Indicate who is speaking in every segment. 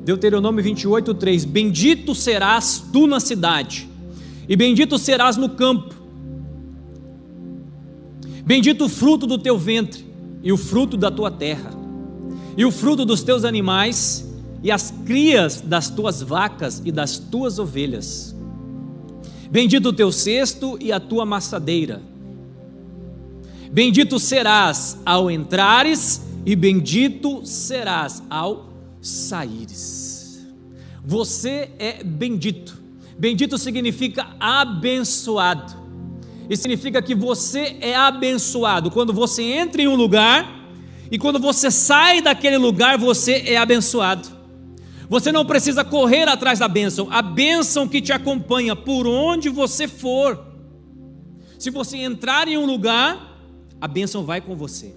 Speaker 1: Deuteronômio 28:3: bendito serás tu na cidade, e bendito serás no campo, bendito o fruto do teu ventre, e o fruto da tua terra, e o fruto dos teus animais, e as crias das tuas vacas e das tuas ovelhas. Bendito o teu cesto e a tua amassadeira. Bendito serás ao entrares, e bendito serás ao saíres. Você é bendito. Bendito significa abençoado. Isso significa que você é abençoado quando você entra em um lugar, e quando você sai daquele lugar, você é abençoado. Você não precisa correr atrás da bênção, a bênção que te acompanha por onde você for. Se você entrar em um lugar, a bênção vai com você.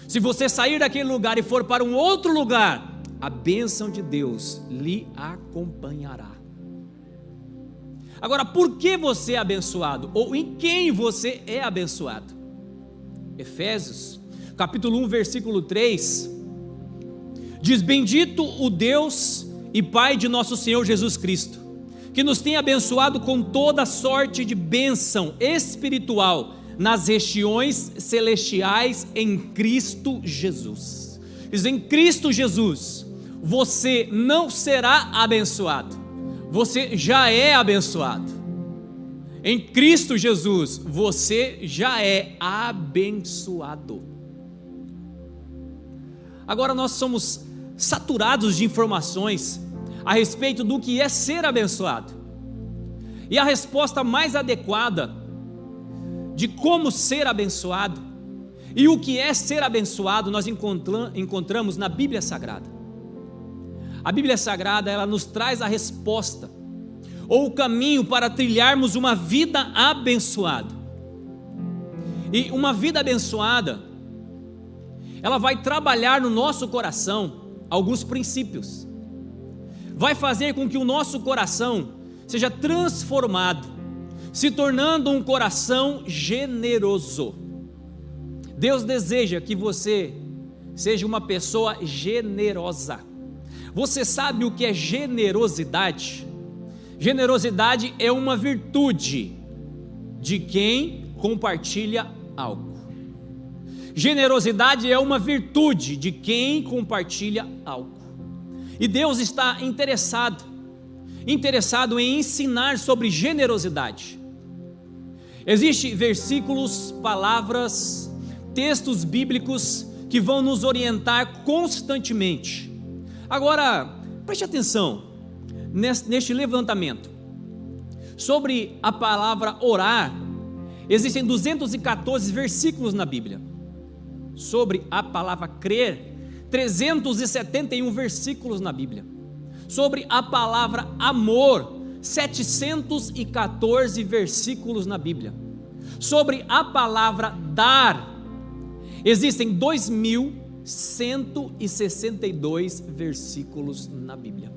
Speaker 1: Se você sair daquele lugar e for para um outro lugar, a bênção de Deus lhe acompanhará. Agora, por que você é abençoado? Ou em quem você é abençoado? Efésios, capítulo 1, versículo 3, diz: bendito o Deus e Pai de nosso Senhor Jesus Cristo, que nos tem abençoado com toda sorte de bênção espiritual nas regiões celestiais em Cristo Jesus. Diz: em Cristo Jesus você não será abençoado, você já é abençoado. Em Cristo Jesus você já é abençoado. Agora nós somos saturados de informações a respeito do que é ser abençoado, e a resposta mais adequada de como ser abençoado e o que é ser abençoado nós encontramos na Bíblia Sagrada. A Bíblia Sagrada, ela nos traz a resposta ou o caminho para trilharmos uma vida abençoada. E uma vida abençoada, ela vai trabalhar no nosso coração alguns princípios, vai fazer com que o nosso coração seja transformado, se tornando um coração generoso. Deus deseja que você seja uma pessoa generosa. Você sabe o que é generosidade? Generosidade é uma virtude de quem compartilha algo. Generosidade é uma virtude de quem compartilha algo. E Deus está interessado em ensinar sobre generosidade. Existem versículos, palavras, textos bíblicos que vão nos orientar constantemente. Agora, preste atenção neste levantamento. Sobre a palavra orar, existem 214 versículos na Bíblia. Sobre a palavra crer, 371 versículos na Bíblia. Sobre a palavra amor, 714 versículos na Bíblia. Sobre a palavra dar, existem 2162 versículos na Bíblia.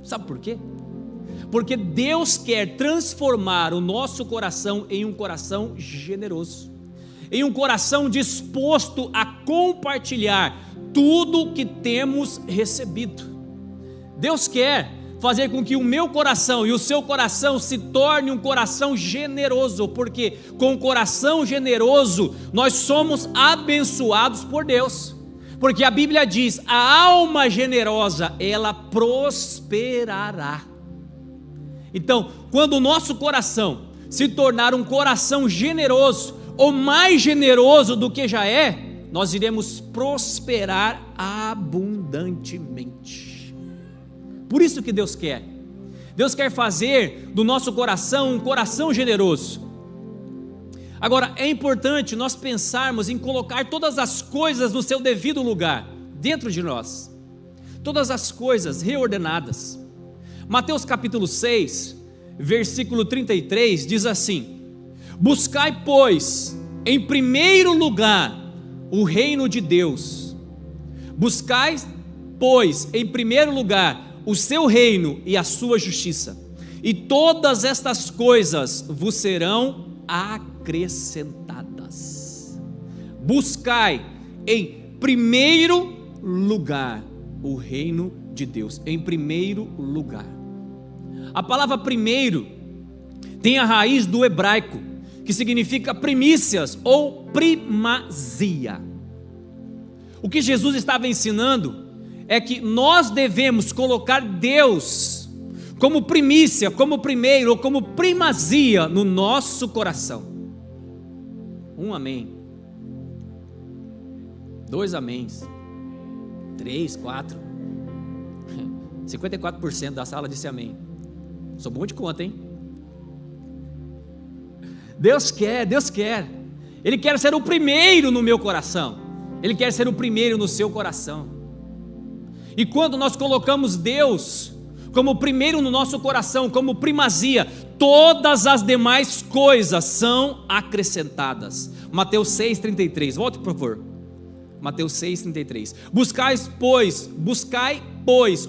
Speaker 1: Sabe por quê? Porque Deus quer transformar o nosso coração em um coração generoso, em um coração disposto a compartilhar tudo que temos recebido. Deus quer fazer com que o meu coração e o seu coração se torne um coração generoso, porque com o coração generoso nós somos abençoados por Deus, porque a Bíblia diz: a alma generosa, ela prosperará. Então, quando o nosso coração se tornar um coração generoso, ou mais generoso do que já é, nós iremos prosperar abundantemente. Por isso que Deus quer fazer do nosso coração um coração generoso. Agora, é importante nós pensarmos em colocar todas as coisas no seu devido lugar, dentro de nós, todas as coisas reordenadas. Mateus capítulo 6, versículo 33 diz assim: buscai, pois, em primeiro lugar o reino de Deus. Buscai, pois, em primeiro lugar o seu reino e a sua justiça, e todas estas coisas vos serão acrescentadas. Buscai em primeiro lugar o reino de Deus em primeiro lugar. A palavra primeiro tem a raiz do hebraico, que significa primícias ou primazia. O que Jesus estava ensinando é que nós devemos colocar Deus como primícia, como primeiro ou como primazia no nosso coração. Um amém, 2 améns, 3, 4, 54% da sala disse amém. Sou bom de conta, hein? Deus quer, Ele quer ser o primeiro no meu coração, Ele quer ser o primeiro no seu coração. E quando nós colocamos Deus como primeiro no nosso coração, como primazia, todas as demais coisas são acrescentadas. Mateus 6,33, volte por favor. Mateus 6,33. Buscai, pois,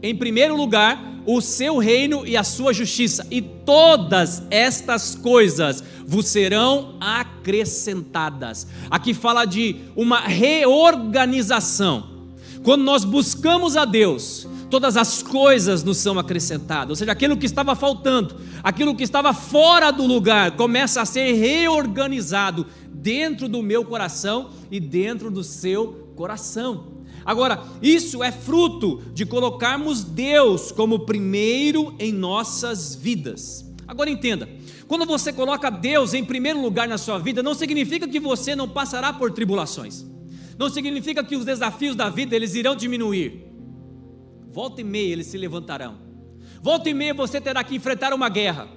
Speaker 1: em primeiro lugar o seu reino e a sua justiça, e todas estas coisas vos serão acrescentadas. Aqui fala de uma reorganização. Quando nós buscamos a Deus, todas as coisas nos são acrescentadas, ou seja, aquilo que estava faltando, aquilo que estava fora do lugar, começa a ser reorganizado dentro do meu coração e dentro do seu coração. Agora, isso é fruto de colocarmos Deus como primeiro em nossas vidas. Agora entenda, quando você coloca Deus em primeiro lugar na sua vida, não significa que você não passará por tribulações, não significa que os desafios da vida eles irão diminuir. Volta e meia eles se levantarão, volta e meia você terá que enfrentar uma guerra,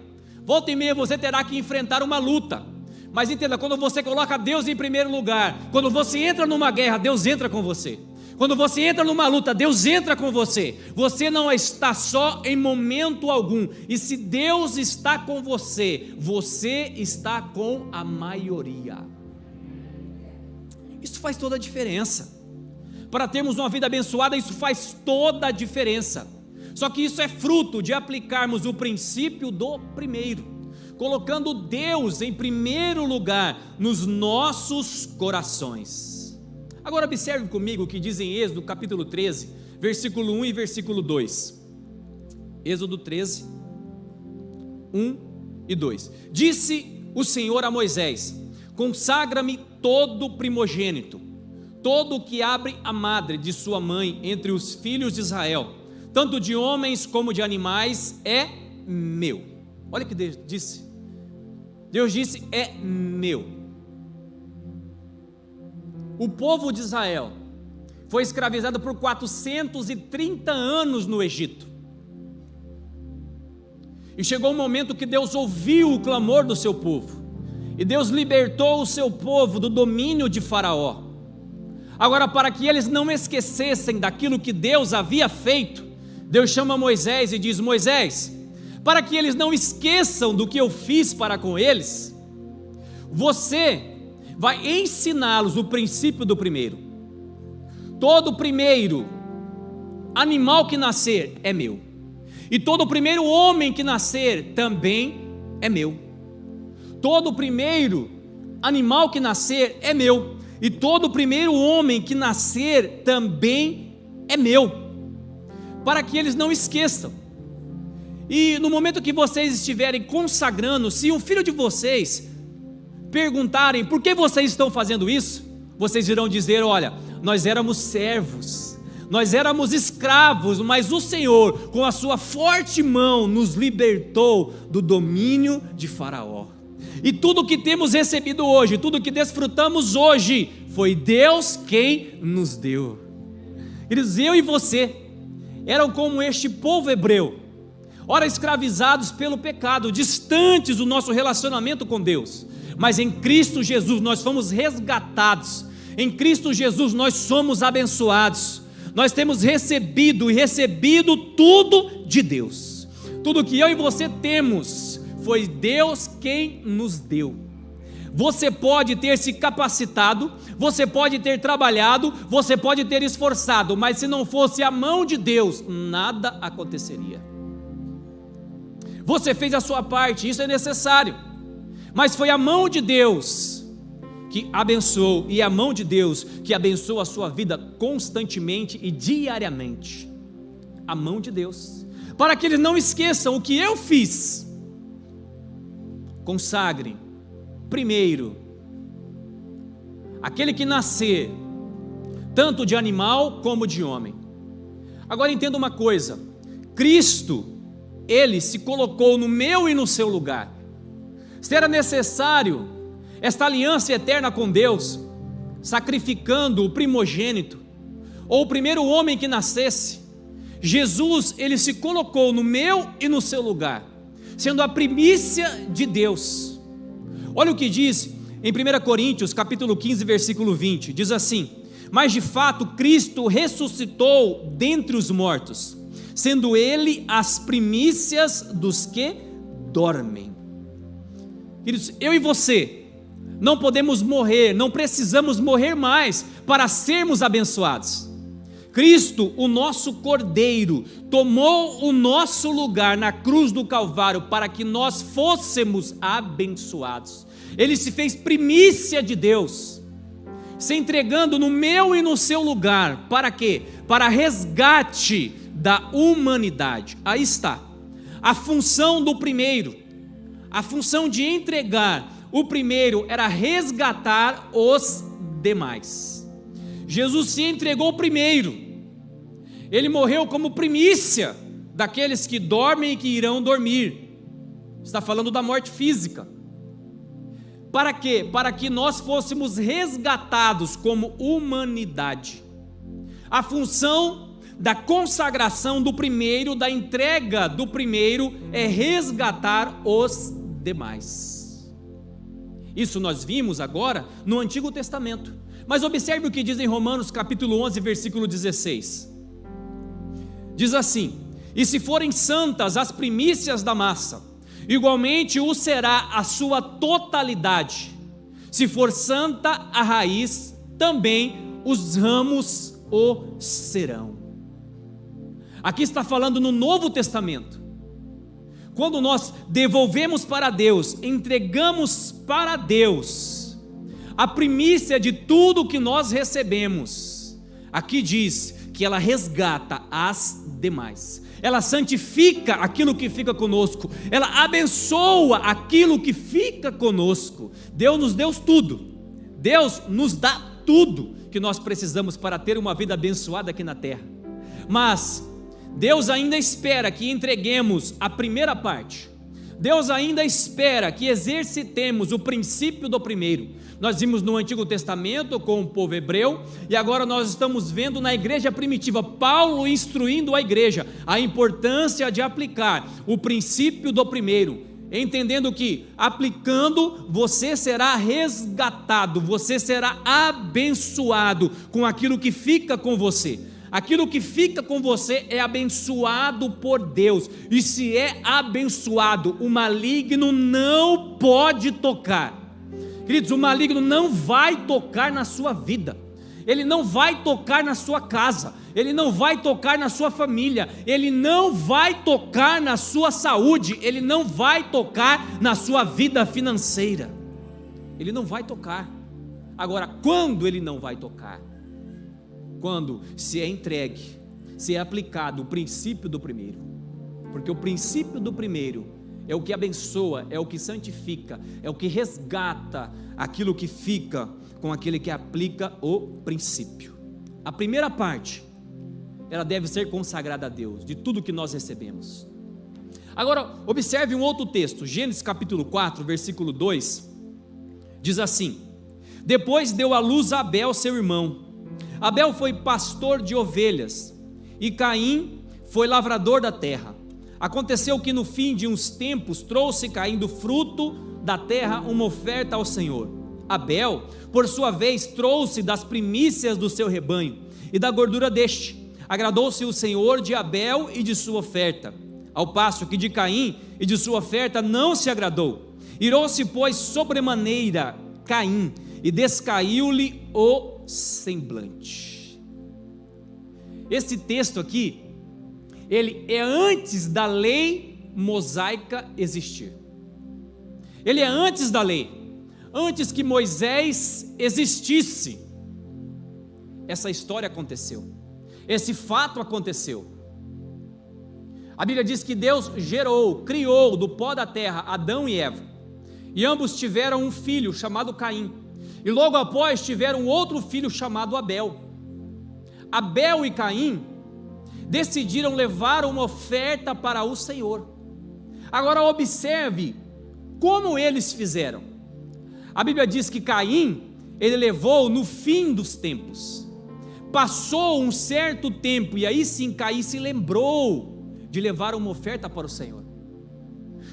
Speaker 1: volta e meia você terá que enfrentar uma luta. Mas entenda, quando você coloca Deus em primeiro lugar, quando você entra numa guerra, Deus entra com você. Quando você entra numa luta, Deus entra com você. Você não está só em momento algum. E se Deus está com você, você está com a maioria. Isso faz toda a diferença. Para termos uma vida abençoada, isso faz toda a diferença. Só que isso é fruto de aplicarmos o princípio do primeiro, colocando Deus em primeiro lugar nos nossos corações. Agora observe comigo o que diz em Êxodo capítulo 13, versículo 1 e versículo 2. Êxodo 13, 1 e 2. Disse o Senhor a Moisés: consagra-me todo primogênito, todo o que abre a madre de sua mãe entre os filhos de Israel, tanto de homens como de animais, é meu. Olha o que Deus disse. Deus disse: é meu. O povo de Israel foi escravizado por 430 anos no Egito. E chegou um momento que Deus ouviu o clamor do seu povo, e Deus libertou o seu povo do domínio de Faraó. Agora, para que eles não esquecessem daquilo que Deus havia feito, Deus chama Moisés e diz: Moisés, para que eles não esqueçam do que eu fiz para com eles, você vai ensiná-los o princípio do primeiro. Todo primeiro animal que nascer é meu, e todo primeiro homem que nascer também é meu. Todo primeiro animal que nascer é meu, e todo primeiro homem que nascer também é meu, para que eles não esqueçam. E no momento que vocês estiverem consagrando, se um filho de vocês perguntarem por que vocês estão fazendo isso, vocês irão dizer: olha, nós éramos servos, nós éramos escravos, mas o Senhor, com a sua forte mão, nos libertou do domínio de Faraó. E tudo que temos recebido hoje, tudo que desfrutamos hoje, foi Deus quem nos deu. Eles, eu e você, eram como este povo hebreu, ora escravizados pelo pecado, distantes do nosso relacionamento com Deus. Mas em Cristo Jesus nós fomos resgatados, em Cristo Jesus nós somos abençoados, nós temos recebido tudo de Deus. Tudo que eu e você temos, foi Deus quem nos deu. Você pode ter se capacitado, você pode ter trabalhado, você pode ter esforçado, mas se não fosse a mão de Deus, nada aconteceria. Você fez a sua parte, isso é necessário, mas foi a mão de Deus que abençoou e a mão de Deus que abençoa a sua vida constantemente e diariamente. A mão de Deus, para que eles não esqueçam o que eu fiz. Consagre primeiro aquele que nascer, tanto de animal como de homem. Agora entenda uma coisa: Cristo, Ele se colocou no meu e no seu lugar. Se era necessário esta aliança eterna com Deus, sacrificando o primogênito, ou o primeiro homem que nascesse, Jesus, Ele se colocou no meu e no seu lugar, sendo a primícia de Deus. Olha o que diz em 1 Coríntios capítulo 15, versículo 20, diz assim: mas de fato Cristo ressuscitou dentre os mortos, sendo Ele as primícias dos que dormem. Queridos, eu e você não podemos morrer, não precisamos morrer mais para sermos abençoados. Cristo, o nosso Cordeiro, tomou o nosso lugar na cruz do Calvário para que nós fôssemos abençoados. Ele se fez primícia de Deus, se entregando no meu e no seu lugar. Para quê? Para resgate da humanidade. Aí está a função do primeiro. A função de entregar o primeiro era resgatar os demais. Jesus se entregou primeiro. Ele morreu como primícia daqueles que dormem e que irão dormir. Está falando da morte física. Para quê? Para que nós fôssemos resgatados como humanidade. A função da consagração do primeiro, da entrega do primeiro, é resgatar os demais. Isso nós vimos agora no Antigo Testamento. Mas observe o que diz em Romanos capítulo 11, versículo 16. Diz assim: e se forem santas as primícias da massa, igualmente o será a sua totalidade. Se for santa a raiz, também os ramos o serão. Aqui está falando no Novo Testamento. Quando nós devolvemos para Deus, entregamos para Deus a primícia de tudo que nós recebemos, aqui diz que ela resgata as demais. Ela santifica aquilo que fica conosco, ela abençoa aquilo que fica conosco. Deus nos deu tudo, Deus nos dá tudo que nós precisamos para ter uma vida abençoada aqui na terra. Mas Deus ainda espera que entreguemos a primeira parte. Deus ainda espera que exercitemos o princípio do primeiro. Nós vimos no Antigo Testamento com o povo hebreu, e agora nós estamos vendo na igreja primitiva, Paulo instruindo a igreja a importância de aplicar o princípio do primeiro, entendendo que aplicando você será resgatado, você será abençoado com aquilo que fica com você. Aquilo que fica com você é abençoado por Deus, e se é abençoado, o maligno não pode tocar. Queridos, o maligno não vai tocar na sua vida, ele não vai tocar na sua casa, ele não vai tocar na sua família, ele não vai tocar na sua saúde, ele não vai tocar na sua vida financeira, ele não vai tocar. Agora, quando ele não vai tocar? Quando se é entregue, se é aplicado o princípio do primeiro, porque o princípio do primeiro é o que abençoa, é o que santifica, é o que resgata aquilo que fica com aquele que aplica o princípio. A primeira parte, ela deve ser consagrada a Deus, de tudo que nós recebemos. Agora, observe um outro texto, Gênesis capítulo 4, versículo 2, diz assim: depois deu à luz Abel, seu irmão. Abel foi pastor de ovelhas, e Caim foi lavrador da terra. Aconteceu que no fim de uns tempos trouxe Caim do fruto da terra uma oferta ao Senhor. Abel, por sua vez, trouxe das primícias do seu rebanho e da gordura deste. Agradou-se o Senhor de Abel e de sua oferta, ao passo que de Caim e de sua oferta não se agradou. Irou-se, pois, sobremaneira Caim, e descaiu-lhe o semblante. Esse texto aqui, ele é antes da lei mosaica existir. Ele é antes da lei. antes que Moisés existisse, essa história aconteceu, esse fato aconteceu. A Bíblia diz que Deus criou do pó da terra Adão e Eva, e ambos tiveram um filho chamado Caim, e logo após tiveram outro filho chamado Abel. Abel e Caim decidiram levar uma oferta para o Senhor. Agora observe como eles fizeram. A Bíblia diz que Caim, ele levou no fim dos tempos. Passou um certo tempo, e aí sim Caim se lembrou de levar uma oferta para o Senhor.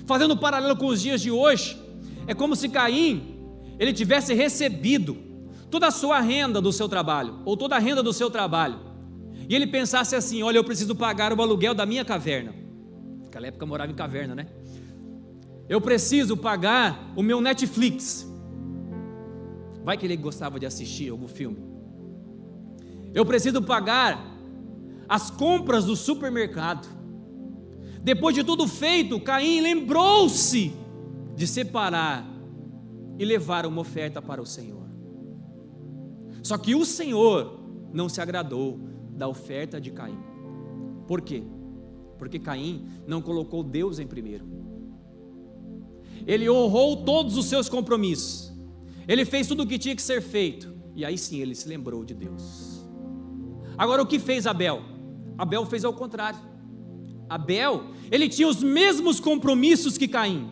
Speaker 1: Fazendo um paralelo com os dias de hoje, é como se Caim, ele tivesse recebido toda a sua renda do seu trabalho, ou toda a renda do seu trabalho, e ele pensasse assim: olha, eu preciso pagar o aluguel da minha caverna. Naquela época eu morava em caverna, né? Eu preciso pagar o meu Netflix. Vai que ele gostava de assistir algum filme. Eu preciso pagar as compras do supermercado. Depois de tudo feito, Caim lembrou-se de separar e levar uma oferta para o Senhor. Só que o Senhor não se agradou da oferta de Caim. Por quê? Porque Caim não colocou Deus em primeiro. Ele honrou todos os seus compromissos, ele fez tudo o que tinha que ser feito, e aí sim ele se lembrou de Deus. Agora o que fez Abel? Abel fez ao contrário. Abel, ele tinha os mesmos compromissos que Caim,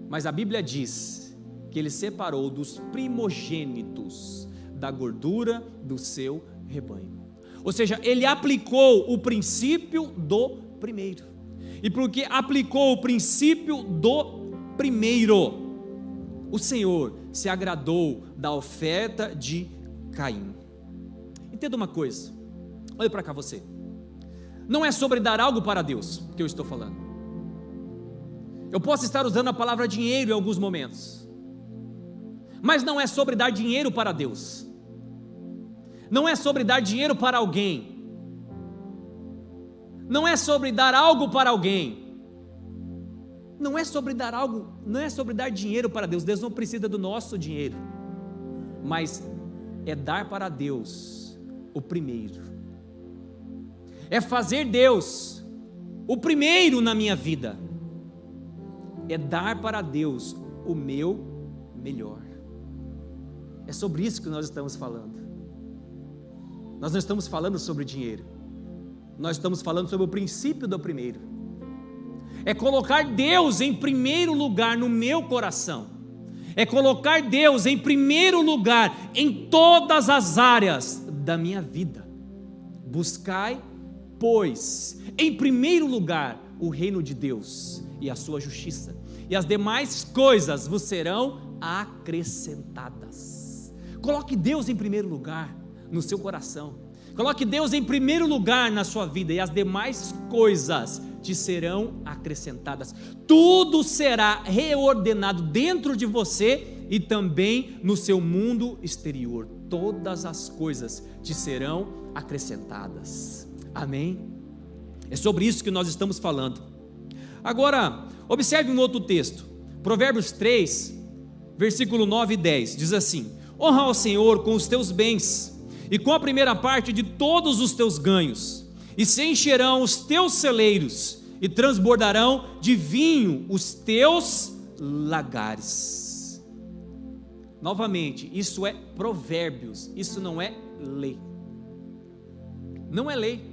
Speaker 1: mas a Bíblia diz que ele separou dos primogênitos da gordura do seu rebanho. Ou seja, ele aplicou o princípio do primeiro. E porque aplicou o princípio do primeiro, o Senhor se agradou da oferta de Caim. Entenda uma coisa, olha para cá você. Não é sobre dar algo para Deus que eu estou falando. Eu posso estar usando a palavra dinheiro em alguns momentos, mas não é sobre dar dinheiro para Deus. Não é sobre dar dinheiro para alguém. Não é sobre dar algo para alguém. Não é sobre dar algo, não é sobre dar dinheiro para Deus. Deus não precisa do nosso dinheiro, mas é dar para Deus o primeiro. É fazer Deus o primeiro na minha vida. É dar para Deus o meu melhor. É sobre isso que nós estamos falando. Nós não estamos falando sobre dinheiro. Nós estamos falando sobre o princípio do primeiro. É colocar Deus em primeiro lugar no meu coração. É colocar Deus em primeiro lugar em todas as áreas da minha vida. Buscai, pois, em primeiro lugar, o reino de Deus e a sua justiça, e as demais coisas vos serão acrescentadas. Coloque Deus em primeiro lugar no seu coração. Coloque Deus em primeiro lugar na sua vida, e as demais coisas te serão acrescentadas. Tudo será reordenado dentro de você e também no seu mundo exterior. Todas as coisas te serão acrescentadas. Amém? É sobre isso que nós estamos falando. Agora, observe um outro texto. Provérbios 3, versículo 9 e 10, diz assim: honra ao Senhor com os teus bens e com a primeira parte de todos os teus ganhos, e se encherão os teus celeiros, e transbordarão de vinho os teus lagares. Novamente, isso é provérbios, isso não é lei. Não é lei,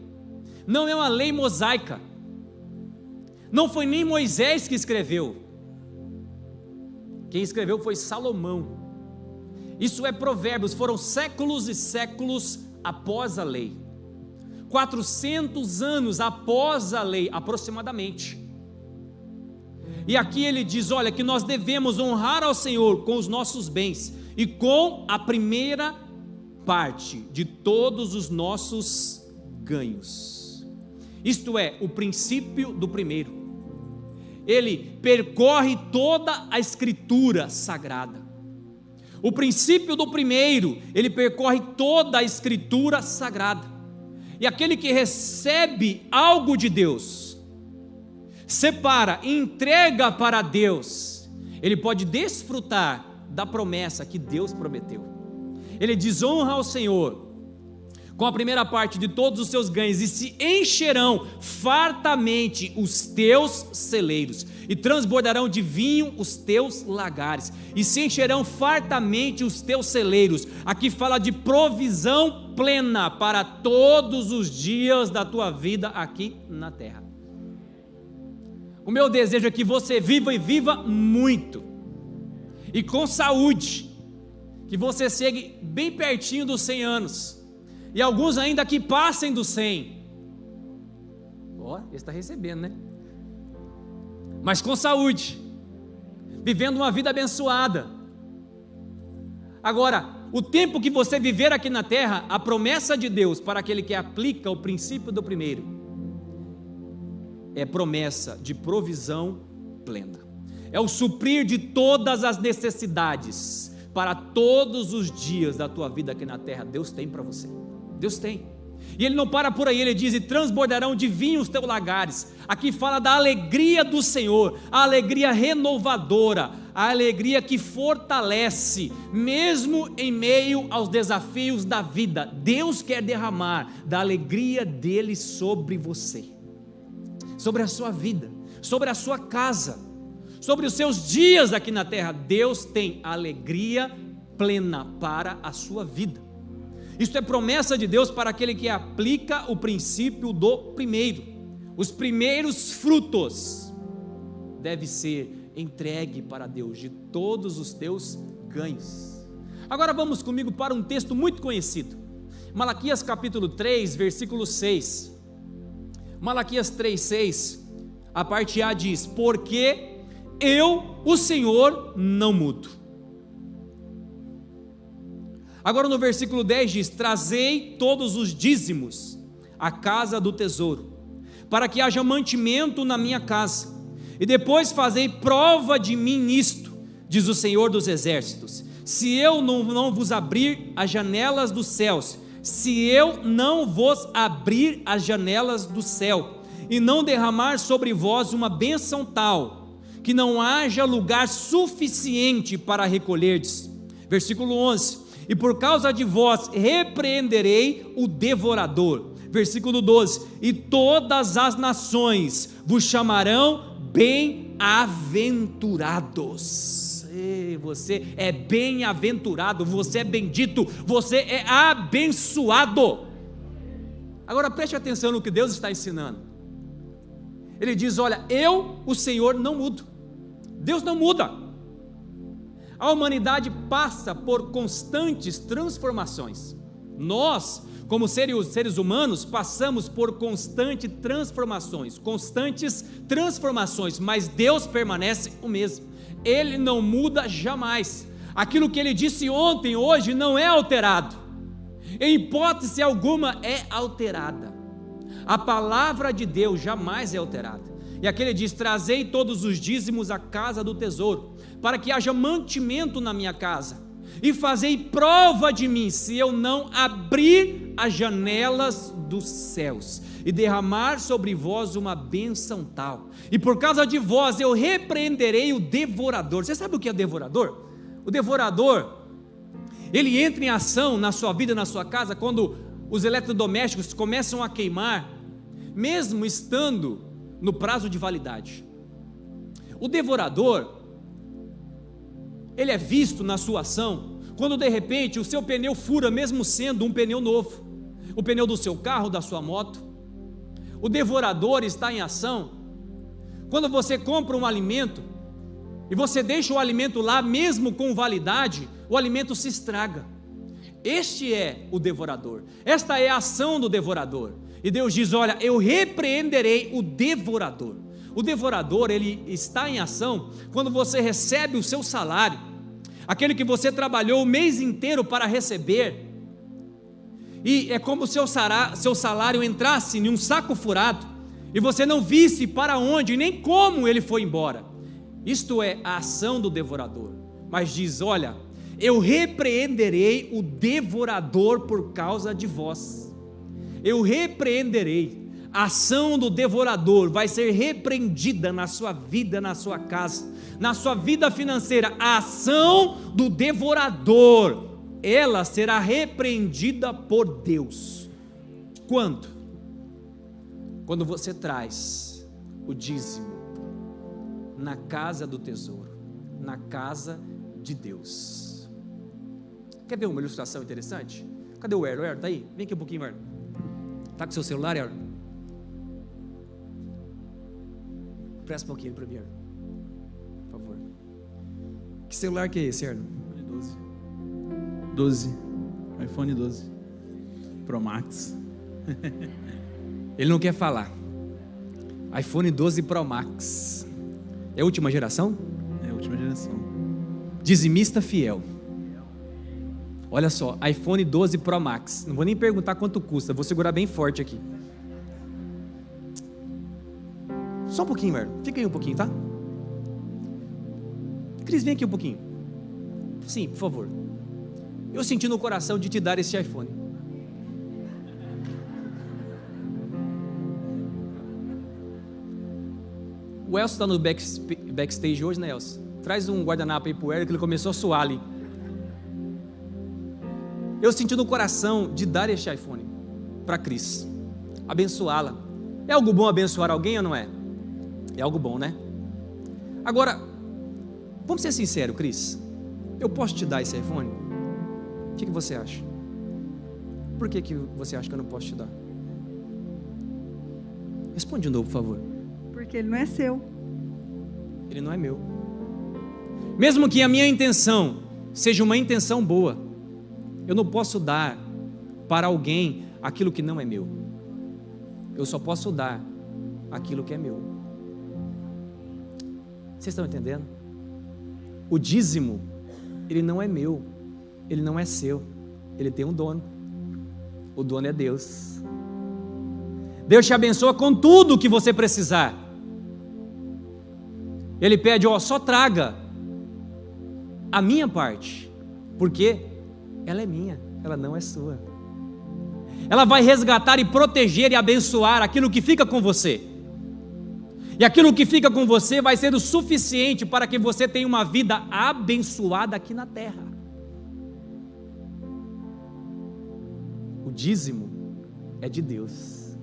Speaker 1: não é uma lei mosaica, não foi nem Moisés que escreveu, quem escreveu foi Salomão. Isso é provérbios, foram séculos e séculos após a lei, 400 anos após a lei, aproximadamente. E aqui ele diz, olha, que nós devemos honrar ao Senhor com os nossos bens e com a primeira parte de todos os nossos ganhos. Isto é, o princípio do primeiro. Ele percorre toda a escritura sagrada. O princípio do primeiro, ele percorre toda a escritura sagrada. E aquele que recebe algo de Deus, separa e entrega para Deus, ele pode desfrutar da promessa que Deus prometeu. Ele diz: honra ao Senhor com a primeira parte de todos os seus ganhos, e se encherão fartamente os teus celeiros, e transbordarão de vinho os teus lagares, e se encherão fartamente os teus celeiros. Aqui fala de provisão plena para todos os dias da tua vida aqui na terra. O meu desejo é que você viva, e viva muito, e com saúde, que você chegue bem pertinho dos 100 anos, e alguns ainda que passem dos 100. Esse está recebendo, né? Mas com saúde, vivendo uma vida abençoada. Agora, o tempo que você viver aqui na terra, a promessa de Deus para aquele que aplica o princípio do primeiro é promessa de provisão plena, é o suprir de todas as necessidades para todos os dias da tua vida aqui na terra. Deus tem para você, Deus tem. E Ele não para por aí, Ele diz: e transbordarão de vinho os teus lagares. Aqui fala da alegria do Senhor, a alegria renovadora, a alegria que fortalece, mesmo em meio aos desafios da vida. Deus quer derramar da alegria dEle sobre você, sobre a sua vida, sobre a sua casa, sobre os seus dias aqui na terra. Deus tem alegria plena para a sua vida. Isto é promessa de Deus para aquele que aplica o princípio do primeiro. Os primeiros frutos deve ser entregue para Deus de todos os teus ganhos. Agora vamos comigo para um texto muito conhecido, Malaquias capítulo 3, versículo 6. Malaquias 3:6, a parte A diz: porque eu, o Senhor, não mudo. Agora no versículo 10 diz: trazei todos os dízimos à casa do tesouro, para que haja mantimento na minha casa, e depois fazei prova de mim nisto, diz o Senhor dos exércitos, se eu não vos abrir as janelas dos céus, se eu não vos abrir as janelas do céu, e não derramar sobre vós uma bênção tal, que não haja lugar suficiente para recolherdes. Versículo 11: e por causa de vós repreenderei o devorador. Versículo 12: e todas as nações vos chamarão bem-aventurados. Você é bem-aventurado, você é bendito, você é abençoado. Agora preste atenção no que Deus está ensinando. Ele diz: olha, eu, o Senhor, não mudo. Deus não muda. A humanidade passa por constantes transformações. Nós, como seres humanos, passamos por constantes transformações, mas Deus permanece o mesmo. Ele não muda jamais. Aquilo que Ele disse ontem, hoje, não é alterado. Em hipótese alguma é alterada. A palavra de Deus jamais é alterada. E aqui Ele diz: trazei todos os dízimos à casa do tesouro, para que haja mantimento na minha casa, e fazei prova de mim, se eu não abrir as janelas dos céus, e derramar sobre vós uma bênção tal, e por causa de vós eu repreenderei o devorador. Você sabe o que é devorador? O devorador, ele entra em ação na sua vida, na sua casa, quando os eletrodomésticos começam a queimar, mesmo estando no prazo de validade. O devorador, ele é visto na sua ação quando de repente o seu pneu fura, mesmo sendo um pneu novo, o pneu do seu carro, da sua moto. O devorador está em ação quando você compra um alimento e você deixa o alimento lá, mesmo com validade, o alimento se estraga. Este é o devorador, esta é a ação do devorador. E Deus diz: olha, eu repreenderei o devorador. O devorador, ele está em ação quando você recebe o seu salário, aquele que você trabalhou o mês inteiro para receber, e é como se o seu salário entrasse em um saco furado, e você não visse para onde, nem como ele foi embora. Isto é a ação do devorador. Mas diz: olha, eu repreenderei o devorador por causa de vós. Eu repreenderei. A ação do devorador vai ser repreendida na sua vida, na sua casa, na sua vida financeira. A ação do devorador, ela será repreendida por Deus. Quando? Quando você traz o dízimo na casa do tesouro, na casa de Deus. Quer ver uma ilustração interessante? Cadê o Erlo? Erlo, tá aí? Vem aqui um pouquinho, Erlo. Tá com seu celular, Erlo? Presta um pouquinho para mim, Erlo, por favor. Que celular que é esse, Erlo?
Speaker 2: 12. iPhone 12 Pro Max.
Speaker 1: Ele não quer falar. iPhone 12 Pro Max. É a última geração?
Speaker 2: É a última geração.
Speaker 1: Dizimista fiel. Olha só, iPhone 12 Pro Max. Não vou nem perguntar quanto custa, vou segurar bem forte aqui. Só um pouquinho, Erlo. Fica aí um pouquinho, tá? Cris, vem aqui um pouquinho. Sim, por favor. Eu senti no coração de te dar esse iPhone. O Elcio está no backstage hoje, né, Elcio? Traz um guardanapo aí pro Erlo, que ele começou a suar ali. Eu senti no coração de dar este iPhone para Cris, abençoá-la. É algo bom abençoar alguém ou não é? É algo bom, né? Agora, vamos ser sinceros, Cris. Eu posso te dar esse iPhone? O que você acha? Por que você acha que eu não posso te dar? Responde de novo, por favor.
Speaker 3: Porque ele não é seu.
Speaker 1: Ele não é meu. Mesmo que a minha intenção seja uma intenção boa, eu não posso dar para alguém aquilo que não é meu. Eu só posso dar aquilo que é meu. Vocês estão entendendo? O dízimo, ele não é meu, ele não é seu, ele tem um dono. O dono é Deus. Deus te abençoa com tudo o que você precisar. Ele pede, só traga a minha parte, porque ela é minha, ela não é sua. Ela vai resgatar e proteger e abençoar aquilo que fica com você. E aquilo que fica com você vai ser o suficiente para que você tenha uma vida abençoada aqui na terra. O dízimo é de Deus.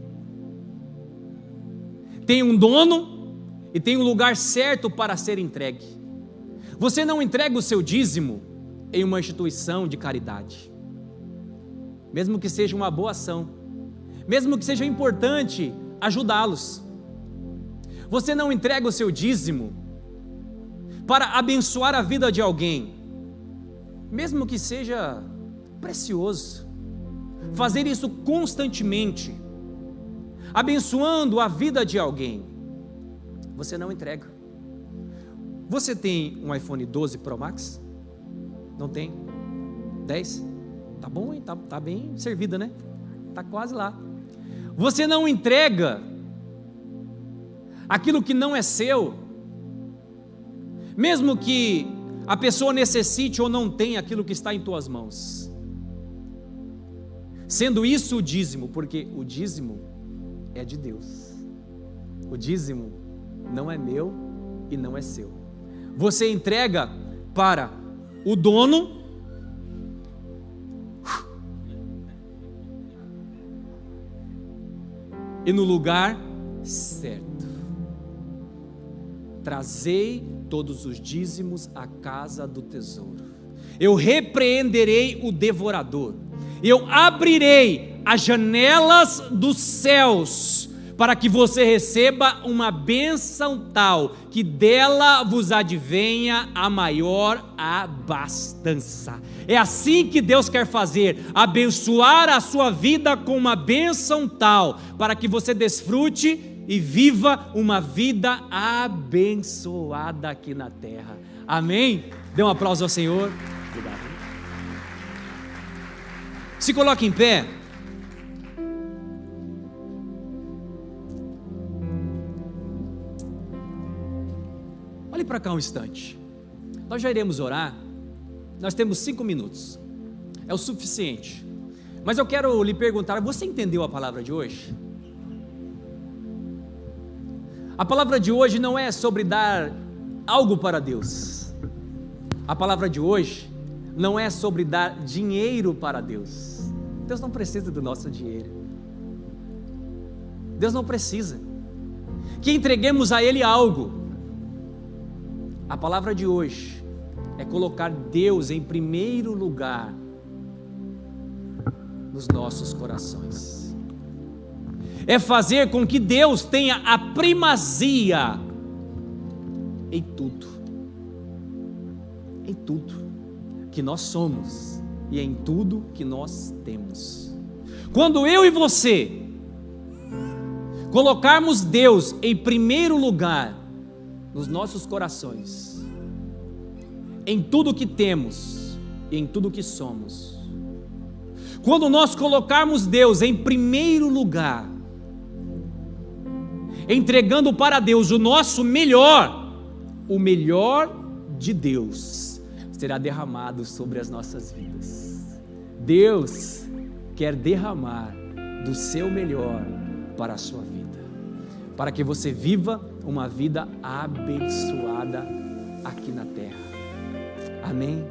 Speaker 1: Tem um dono e tem um lugar certo para ser entregue. Você não entrega o seu dízimo em uma instituição de caridade, mesmo que seja uma boa ação, mesmo que seja importante ajudá-los. Você não entrega o seu dízimo para abençoar a vida de alguém, mesmo que seja precioso. Fazer isso constantemente, abençoando a vida de alguém, você não entrega. Você tem um iPhone 12 Pro Max? Não tem? 10? Tá bom, hein? Tá bem servida, né? Tá quase lá. Você não entrega aquilo que não é seu, mesmo que a pessoa necessite ou não tenha aquilo que está em tuas mãos, sendo isso o dízimo, porque o dízimo é de Deus. O dízimo não é meu e não é seu. Você entrega para o dono, e no lugar certo. Trazei todos os dízimos à casa do tesouro. Eu repreenderei o devorador. Eu abrirei as janelas dos céus para que você receba uma bênção tal que dela vos advenha a maior abastança. É assim que Deus quer fazer, abençoar a sua vida com uma bênção tal para que você desfrute e viva uma vida abençoada aqui na terra. Amém? Dê um aplauso ao Senhor. Obrigado. Se coloque em pé. Olhe para cá um instante. Nós já iremos orar. Nós temos 5 minutos. É o suficiente. Mas eu quero lhe perguntar, você entendeu a palavra de hoje? A palavra de hoje não é sobre dar algo para Deus. A palavra de hoje não é sobre dar dinheiro para Deus. Deus não precisa do nosso dinheiro. Deus não precisa que entreguemos a Ele algo. A palavra de hoje é colocar Deus em primeiro lugar nos nossos corações. É fazer com que Deus tenha a primazia em tudo que nós somos e em tudo que nós temos. Quando eu e você colocarmos Deus em primeiro lugar nos nossos corações, em tudo que temos e em tudo que somos, quando nós colocarmos Deus em primeiro lugar, entregando para Deus o nosso melhor, o melhor de Deus será derramado sobre as nossas vidas. Deus quer derramar do seu melhor para a sua vida, para que você viva uma vida abençoada aqui na terra. Amém?